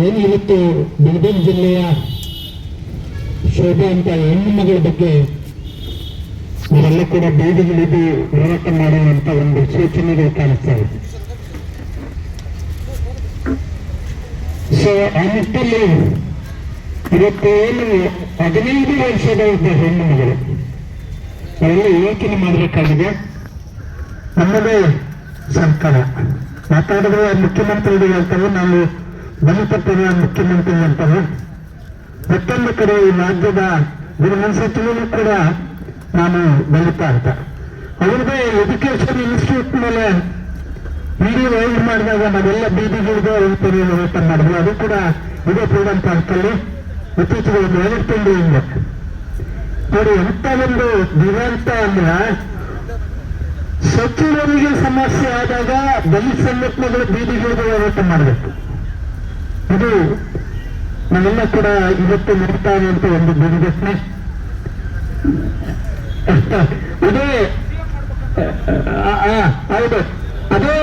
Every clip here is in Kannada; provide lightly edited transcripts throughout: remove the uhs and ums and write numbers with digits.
ಏನು ಇವತ್ತು ಬೆಳಗಾವಿ ಜಿಲ್ಲೆಯ ಶೋಭಾ ಅಂತ ಹೆಣ್ಣು ಮಗಳ ಬಗ್ಗೆ ನಾವೆಲ್ಲ ಕೂಡ ಬೀದಿಗಿಳಿದು ಹೋರಾಟ ಮಾಡುವಂತ ಒಂದು ಸೂಚನೆಗಳು ಕಾಣಿಸ್ತಾ ಇದೆ. ಸೊ ಆ ನಿಟ್ಟಲ್ಲಿ ಇವತ್ತು ಏನು 15 ವರ್ಷದ ಒಬ್ಬ ಹೆಣ್ಣು ಮಗಳು ಅವೆಲ್ಲ ಯೋಚನೆ ಮಾಡಬೇಕಾಗಿದೆ. ನಮ್ಮದೇ ಸರ್ಕಾರ ಮಾತಾಡಿದ್ರೆ ಮುಖ್ಯಮಂತ್ರಿಗಳು ಹೇಳ್ತಾರೆ, ನಾವು ಬಲಿಪಟ್ಟದ ಮುಖ್ಯಮಂತ್ರಿ ಅಂತಾರೆ. ಮತ್ತೊಂದು ಕಡೆ ಈ ರಾಜ್ಯದ ಗೃಹ ಸಚಿವರು ಕೂಡ ನಾನು ದಲಿತ ಅಂತ. ಅವ್ರದ್ದೇ ಎಜುಕೇಶನ್ ಇನ್ಸ್ಟಿಟ್ಯೂಟ್ ಮೇಲೆ ಇಡೀ ರೈಡ್ ಮಾಡಿದಾಗ ನಾವೆಲ್ಲ ಬೀದಿಗಿಳಿದು ಅವ್ರ ಹೋರಾಟ ಮಾಡಿದ್ವಿ. ಅದು ಕೂಡ ಇದೇ ಫ್ರೀಡಂ ಪಾರ್ಕಲ್ಲಿ ಇತ್ತೀಚೆಗೆ ಒಂದು 2 ತಿಂಗಳಿಂದ ನೋಡಿ. ಎಂತ ಒಂದು ದುರಂತ ಅಂದ್ರೆ ಸಚಿವರಿಗೆ ಸಮಸ್ಯೆ ಆದಾಗ ದಲಿತ ಸಂಘಟನೆಗಳು ಬೀದಿಗಿಳಿದು ಹೋರಾಟ ಮಾಡಬೇಕು. ಇದು ನಾವೆಲ್ಲ ಕೂಡ ಇವತ್ತು ನೋಡ್ತಾ ಇರುವಂತ ಒಂದು ದುರ್ಘಟನೆ. ಅದೇ ಹೌದು, ಅದೇ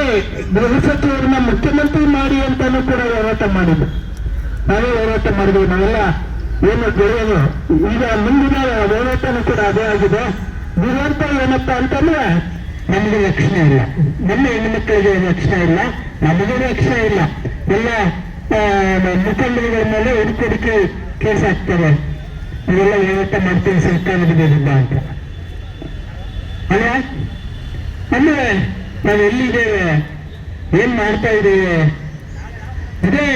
ಗೃಹ ಸಚಿವರನ್ನ ಮುಖ್ಯಮಂತ್ರಿ ಮಾಡಿ ಅಂತಾನು ಕೂಡ ಹೋರಾಟ ಮಾಡಿದ್ದು, ನಾವೇ ಹೋರಾಟ ಮಾಡಿದ್ವಿ. ನಾವೆಲ್ಲ ಏನು ಗೆಳೆಯರು ಈಗ ಮುಂದಿನ ಹೋರಾಟನೂ ಕೂಡ ಅದೇ ಆಗಿದೆ. ದುರಂತ ಏನಪ್ಪಾ ಅಂತಂದ್ರೆ ನಮಗೆ ರಕ್ಷಣೆ ಇಲ್ಲ, ನಮ್ಮ ಹೆಣ್ಣುಮಕ್ಕಳಿಗೆ ರಕ್ಷಣೆ ಇಲ್ಲ, ನಮಗೆ ರಕ್ಷಣೆ ಇಲ್ಲ. ಎಲ್ಲ ಮುಖಂಡರುಗಳ ಮೇಲೆ ಹುಡುಕಡಿಕೆ ಕೇಸ್ ಹಾಕ್ತಾರೆ. ಇವೆಲ್ಲ ಹೋರಾಟ ಮಾಡ್ತೀವಿ ಸರ್ಕಾರದ ವಿರುದ್ಧ ಅಂತ. ಅಲ್ಲ ಅಂದ್ರೆ ನಾವು ಎಲ್ಲಿದ್ದೇವೆ, ಏನ್ ಮಾಡ್ತಾ ಇದ್ದೇವೆ? ಇದೇ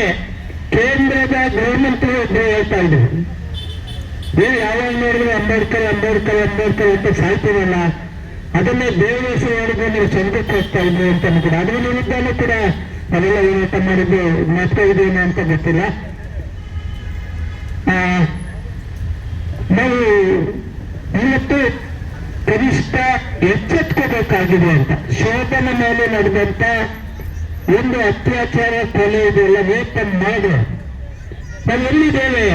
ಕೇಂದ್ರದ ಗೃಹಮಂತ್ರಿ ಹೇಳ್ತಾ ಇದ್ದೇವೆ. ಏನು ಯಾವಾಗ ನೋಡಿದ್ರೆ ಅಂಬೇಡ್ಕರ್ ಅಂಬೇಡ್ಕರ್ ಅಂಬೇಡ್ಕರ್ ಅಂತ ಸಾಯ್ತೀವಲ್ಲ, ಅದನ್ನೇ ದೇವದಾಸಿ ಹೇಳಿದ್ರೆ ನೀವು ಸ್ವರ್ಗಕ್ಕೆ ಹೋಗ್ತಾ ಇದ್ವಿ ಅಂತ ಕೂಡ ಅದ್ರ ವಿರುದ್ಧನೂ ಕೂಡ ನಾವೆಲ್ಲ ಹೋರಾಟ ಮಾಡಿದ್ದು ಮಾಡ್ತಾ ಇದ್ದೇನೆ ಅಂತ ಗೊತ್ತಿಲ್ಲ. ನಾವು ಇವತ್ತು ಕನಿಷ್ಠ ಎಚ್ಚೆತ್ಕೋಬೇಕಾಗಿದೆ ಅಂತ. ಶೋಭನ ಮೇಲೆ ನಡೆದಂತ ಒಂದು ಅತ್ಯಾಚಾರ, ಕೊಲೆ ಇದೆಲ್ಲ ವೇತನ ಮಾಡಿ ನಾವು ಎಲ್ಲಿದ್ದೇವೆ,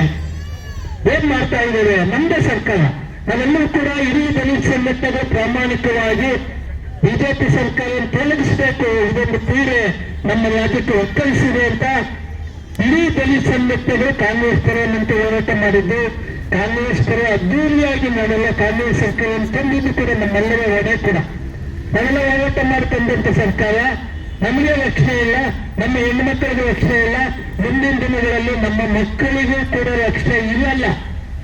ಏನ್ ಮಾಡ್ತಾ ಇದ್ದೇವೆ? ನಮ್ಮದೇ ಸರ್ಕಾರ. ನಾವೆಲ್ಲರೂ ಕೂಡ ಇಡೀ ದಲಿತ ಸಂಘಟನೆಗಳು ಪ್ರಾಮಾಣಿಕವಾಗಿ ಬಿಜೆಪಿ ಸರ್ಕಾರ ತೊಲಗಿಸಬೇಕು, ಇದೊಂದು ಪೀಡೆ ನಮ್ಮ ರಾಜ್ಯಕ್ಕೆ ಒಕ್ಕಲಿಸಿದೆ ಅಂತ ಇಡೀ ದಲಿತ ಸಂಘಟನೆಗಳು ಕಾಂಗ್ರೆಸ್ ಪರ ನಿಂತು ಹೋರಾಟ ಮಾಡಿದ್ದು. ಕಾಂಗ್ರೆಸ್ ಪರ ಅದ್ದೂರಿಯಾಗಿ ನಾವೆಲ್ಲ ಕಾಂಗ್ರೆಸ್ ಸರ್ಕಾರವನ್ನು ತಂದಿದ್ದು ಕೂಡ ನಮ್ಮೆಲ್ಲರ ಹೊಡೆ ಕೂಡ ನಾವೆಲ್ಲ ಹೋರಾಟ ಮಾಡಿಕೊಂಡಂತ ಸರ್ಕಾರ. ನಮಗೆ ರಕ್ಷಣೆ ಇಲ್ಲ, ನಮ್ಮ ಹೆಣ್ಣುಮಕ್ಕಳಿಗೆ ರಕ್ಷಣೆ ಇಲ್ಲ, ಮುಂದಿನ ದಿನಗಳಲ್ಲಿ ನಮ್ಮ ಮಕ್ಕಳಿಗೂ ಕೂಡ ರಕ್ಷಣೆ ಇಲ್ಲಲ್ಲ.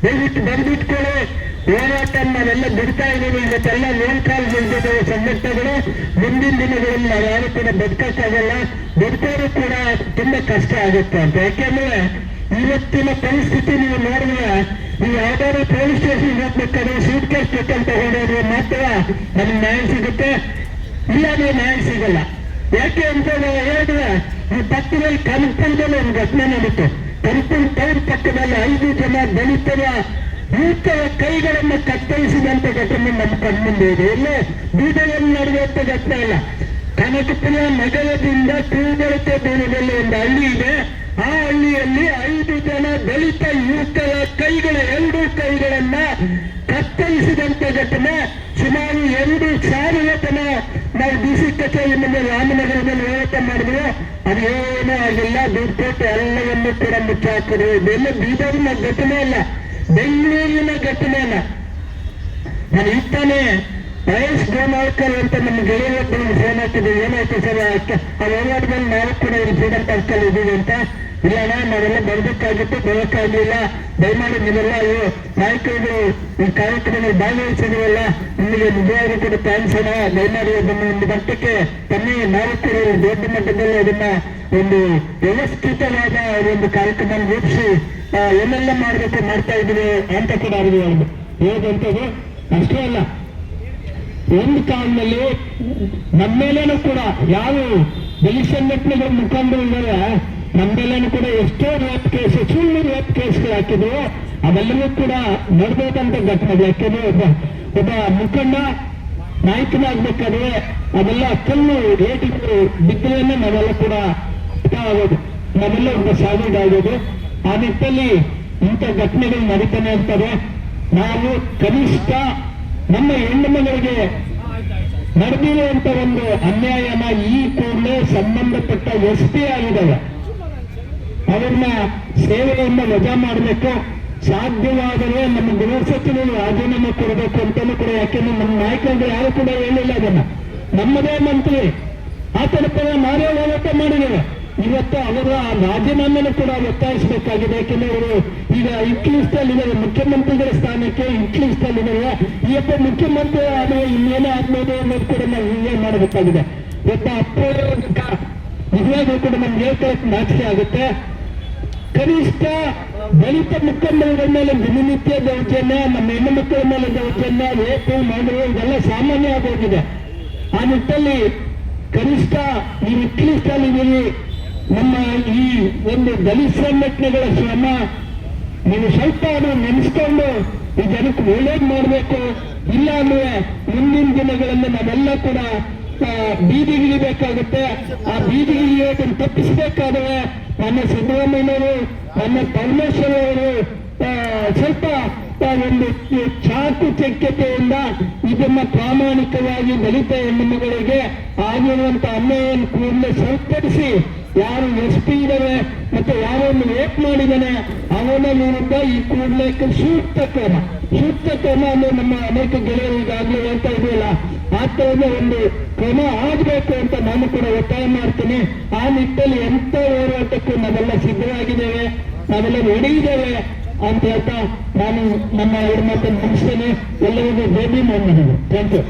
ದಯವಿಟ್ಟು ಬಂದ್ಬಿಟ್ಕೊಳ್ಳಿ, ಹೋರಾಟ ನಾವೆಲ್ಲ ಬಿಡ್ತಾ ಇದ್ದೀವಿ. ಇವತ್ತೆಲ್ಲ ನೇಮಕಾಲ್ ನಿಲ್ದಿದ್ದೇವೆ ಸಂಘಟನೆಗಳು. ಮುಂದಿನ ದಿನಗಳಲ್ಲಿ ನಾವು ಯಾರು ಕೂಡ ಬದುಕಕ್ಕಾಗಲ್ಲ, ಬದುಕೋರು ಕೂಡ ತುಂಬಾ ಕಷ್ಟ ಆಗುತ್ತೆ ಅಂತ. ಯಾಕೆಂದ್ರೆ ಇವತ್ತಿನ ಪರಿಸ್ಥಿತಿ ನೀವು ನೋಡಿದ್ರೆ, ನೀವು ಯಾವ್ದಾದ್ರು ಪೊಲೀಸ್ ಸ್ಟೇಷನ್ ಹೋಗ್ಬೇಕಾದ್ರೆ ಸೂಟ್ ಕೇಸ್ ತಗೊಂಡು ತಗೊಂಡೋದ್ರೆ ಮಾತ್ರ ನಮ್ಗೆ ನ್ಯಾಯ ಸಿಗುತ್ತೆ, ಇಲ್ಲ ನೀವು ನ್ಯಾಯ ಸಿಗಲ್ಲ. ಯಾಕೆ ಅಂತ ಹೇಳಿದ್ರೆ ಈ ಪಕ್ಕದಲ್ಲಿ ಕನಕಪುರದಲ್ಲಿ ಒಂದು ಘಟನೆ ನಡೀತು. ಕನಕಪುರ ಟೌನ್ ಪಕ್ಕದಲ್ಲಿ 5 ಜನ ದಲಿತರ ಯೂತರ ಕೈಗಳನ್ನು ಕತ್ತರಿಸಿದಂತ ಘಟನೆ ನಮ್ಮ ಕಣ್ಮುಂದೆ ಇದೆ. ಎಲ್ಲೇ ಬೀದರಲ್ಲಿ ನಡೆಯುವಂತ ಘಟನೆ ಇಲ್ಲ. ಕನಕಪುರ ನಗರದಿಂದ ತೂಗರತೆ ದೂರದಲ್ಲಿ ಒಂದು ಹಳ್ಳಿ ಇದೆ. ಆ ಹಳ್ಳಿಯಲ್ಲಿ 5 ಜನ ದಲಿತ ಯುವಕರ ಕೈಗಳ 2 ಕೈಗಳನ್ನ ಕತ್ತರಿಸಿದಂತ ಘಟನೆ. ಸುಮಾರು 2,000 ಜನ ನಾವು ಡಿಸಿ ಕಚೇರಿ ಮುಂದೆ ರಾಮನಗರದಲ್ಲಿ ಹೋರಾಟ ಮಾಡಿದ್ವಿ. ಅದೇನೂ ಆಗಿಲ್ಲ. ದುಡ್ಕೋಟೆ ಎಲ್ಲವನ್ನೂ ಕೂಡ ಮುಚ್ಚಿ ಹಾಕಿದ್ರು. ಇದೆಲ್ಲ ಬೀದರ್ನ ಘಟನೆ ಅಲ್ಲ, ಬೆಂಗಳೂರಿನ ಘಟನೆ ಅಲ್ಲ. ನಾನು ಇತ್ತಾನೆ ವಯಸ್ ಗೋಮಾಳ್ಕರ್ ಅಂತ ನಮ್ಮ ಗೆಳೆಯೊಬ್ಬರಿಗೆ ಫೋನ್ ಹಾಕಿದ್ದೀವಿ. ಏನಾಯ್ತು ಸರ್ ಆ ಹೋರಾಟದಲ್ಲಿ ನಾವು ಕೂಡ ಇಲ್ಲಿ ಫ್ರೀಡಂ ಪಾರ್ಕಲ್ಲಿ ಇದ್ದೀವಿ ಅಂತ. ಇಲ್ಲಣ್ಣ ನಾವೆಲ್ಲ ಬರಬೇಕಾಗಿತ್ತು, ಬರೋಕ್ಕಾಗಲಿಲ್ಲ, ದಯಮಾಡಿ ನೀವೆಲ್ಲ ನಾಯಕರು ಈ ಕಾರ್ಯಕ್ರಮದಲ್ಲಿ ಭಾಗವಹಿಸಿದ್ರಲ್ಲ, ನಿಮಗೆ ನಿಜವಾಗೂ ಕೂಡ ಥ್ಯಾಂಕ್ಸ್ ಅಣ್ಣ. ದಯಮಾಡಿ ಅದನ್ನು ಒಂದು ಮಟ್ಟಕ್ಕೆ ತನ್ನಿ ನಾವು ಕೂಡ ದೊಡ್ಡ ಮಟ್ಟದಲ್ಲಿ ಅದನ್ನ ಒಂದು ವ್ಯವಸ್ಥಿತವಾದ ಒಂದು ಕಾರ್ಯಕ್ರಮ ರೂಪಿಸಿ ಏನೆಲ್ಲ ಮಾಡಬೇಕು ಮಾಡ್ತಾ ಇದ್ದೀವಿ ಅಂತ ಕೂಡ ಅರಿವು ಹೇಗಂತದ್ದು. ಅಷ್ಟೇ ಅಲ್ಲ, ಒಂದು ಕಾಲದಲ್ಲಿ ನಮ್ಮೇಲೇನೂ ಕೂಡ ಯಾವ ದಲಿತ ಸಂಘಟನೆಗಳ ಮುಖಂಡರು ಇದ್ದಾರೆ, ನಮ್ಮೇಲೇನೂ ಕೂಡ ಎಷ್ಟೋ ರೇಪ್ ಕೇಸ್, ಸುಳ್ಳು ರೇಪ್ ಕೇಸ್ಗಳು ಹಾಕಿದ್ರು. ಅವೆಲ್ಲವೂ ಕೂಡ ನೋಡ್ಬೇಕಂತ ಘಟನೆ. ಯಾಕೆಂದ್ರೆ ಒಬ್ಬ ಮುಖಂಡ ನಾಯಕನಾಗ್ಬೇಕಾದ್ರೆ ಅದೆಲ್ಲ ಕಲ್ಲು ರೇಟಿಗಳು ಬಿದ್ದರೇನೆ ನಾವೆಲ್ಲ ಕೂಡ ಆಗೋದು, ನಾವೆಲ್ಲ ಒಬ್ಬ ಸಾಗೋದಾಗೋದು. ಆ ನಿಟ್ಟಲ್ಲಿ ಇಂಥ ಘಟನೆಗಳು ನಡೀತಾನೆ ಇರ್ತಾರೆ. ನಾವು ಕನಿಷ್ಠ ನಮ್ಮ ಹೆಣ್ಣು ಮಗಳಿಗೆ ನಡೆದಿರುವಂತ ಒಂದು ಅನ್ಯಾಯನ ಈ ಕೂಡಲೇ ಸಂಬಂಧಪಟ್ಟ ಎಸ್ಪಿ ಆಗಿದ್ದಾವೆ ಅವ್ರನ್ನ ಸೇವೆಯಿಂದ ವಜಾ ಮಾಡಬೇಕು, ಸಾಧ್ಯವಾದರೆ ನಮ್ಮ ಗೃಹ ಸಚಿವರು ರಾಜೀನಾಮೆ ಕೊಡಬೇಕು ಅಂತಾನು ಕೂಡ. ಯಾಕೆಂದ್ರೆ ನಮ್ಮ ನಾಯಕರು ಯಾರು ಕೂಡ ಹೇಳಿಲ್ಲ ಅದನ್ನ. ನಮ್ಮದೇ ಮಂತ್ರಿ ಆತನ ಪರ ನಾವೇ ಹೋರಾಟ ಮಾಡಿದ್ದೇವೆ. ಇವತ್ತು ಅವರ ರಾಜೀನಾಮೆನೂ ಕೂಡ ಒತ್ತಾಯಿಸಬೇಕಾಗಿದೆ. ಯಾಕೆಂದ್ರೆ ಅವರು ಈಗ ಇದ್ದಾರೆ, ಮುಖ್ಯಮಂತ್ರಿಗಳ ಸ್ಥಾನಕ್ಕೆ ಇದ್ದಾರೆ. ಇವತ್ತು ಮುಖ್ಯಮಂತ್ರಿ ಆದ್ರೆ ಇನ್ನೇನೇ ಆಗ್ಬೋದು ಅನ್ನೋದು ಕೂಡ ನಾವು ಹೀಗೆ ಮಾಡಬೇಕಾಗಿದೆ. ಇವತ್ತು ಅಪ್ಪ ನಿಜವಾಗ್ಲೂ ಕೂಡ ನಮ್ಗೆ ಹೇಳ್ಕೊಳ್ಳೋಕೆ ನಾಚಿಕೆ ಆಗುತ್ತೆ. ಕನಿಷ್ಠ ದಲಿತ ಮುಖಂಡರುಗಳ ಮೇಲೆ ದಿನನಿತ್ಯ ದೌರ್ಜನ್ಯ, ನಮ್ಮ ಹೆಣ್ಣು ಮಕ್ಕಳ ಮೇಲೆ ದೌರ್ಜನ್ಯ, ರೇಪು ಮಾಡುವ ಇದೆಲ್ಲ ಸಾಮಾನ್ಯ ಆಗೋಗಿದೆ. ಆ ನಿಟ್ಟಲ್ಲಿ ಕನಿಷ್ಠ ನೀವು ಇಕ್ಲಿಸ್ಟಲ್ಲಿದ್ದೀರಿ, ನಮ್ಮ ಈ ಒಂದು ದಲಿತ ಸಂಘಟನೆಗಳ ಶ್ರಮ ನೀವು ಸ್ವಲ್ಪ ನೆನೆಸ್ಕೊಂಡು ಈ ಜನಕ್ಕೆ ಒಳ್ಳೇದು ಮಾಡಬೇಕು. ಇಲ್ಲ ಅಂದ್ರೆ ಮುಂದಿನ ದಿನಗಳಲ್ಲಿ ನಾವೆಲ್ಲ ಕೂಡ ಬೀದಿಗಿಳಿಬೇಕಾಗುತ್ತೆ. ಆ ಬೀದಿಗಿಳಿಯೋದನ್ನು ತಪ್ಪಿಸಬೇಕಾದ್ರೆ ನನ್ನ ಸಿದ್ದರಾಮಯ್ಯನವರು, ನನ್ನ ಪರಮೇಶ್ವರ ಅವರು ಸ್ವಲ್ಪ ಒಂದು ಚಾಕು ಚಕ್ಯತೆಯಿಂದ ಇದನ್ನ ಪ್ರಾಮಾಣಿಕವಾಗಿ ದಲಿತ ಹೆಣ್ಣುಮಗಳಿಗೆ ಆಗಿರುವಂತ ಅನ್ಯಾಯವನ್ನು ಕೂಡಲೇ ಸರಿಪಡಿಸಿ, ಯಾರು ಎಸ್ಪಿ ಇದ್ದಾರೆ ಮತ್ತೆ ಯಾರನ್ನು ರೇಪ್ ಮಾಡಿದ್ದಾನೆ ಅವನ ವಿರುದ್ಧ ಈ ಕೂಡಲೇ ಸೂಕ್ತ ಕ್ರಮ ಅಂದ್ರೆ ನಮ್ಮ ಅನೇಕ ಗೆಳೆಯರು ಈಗಾಗಲೇ ಹೇಳ್ತಾ ಇದೆಯಲ್ಲ, ಆ ತರದ ಒಂದು ಕ್ರಮ ಆಗಬೇಕು ಅಂತ ನಾನು ಕೂಡ ಒತ್ತಾಯ ಮಾಡ್ತೀನಿ. ಆ ನಿಟ್ಟಲ್ಲಿ ಎಂತ ಹೋರಾಟಕ್ಕೂ ನಾವೆಲ್ಲ ಸಿದ್ಧವಾಗಿದ್ದೇವೆ, ನಾವೆಲ್ಲ ರೆಡಿಯಿದ್ದೇವೆ ಅಂತ ಹೇಳ್ತಾ ನಾನು ನಮ್ಮ ಎರಡು ಮಾತನ್ನು ಮುಗಿಸ್ತೇನೆ. ಎಲ್ಲರಿಗೂ ಬೇಬಿ ಮಾಡಿದ್ದೇನೆ. Thank you.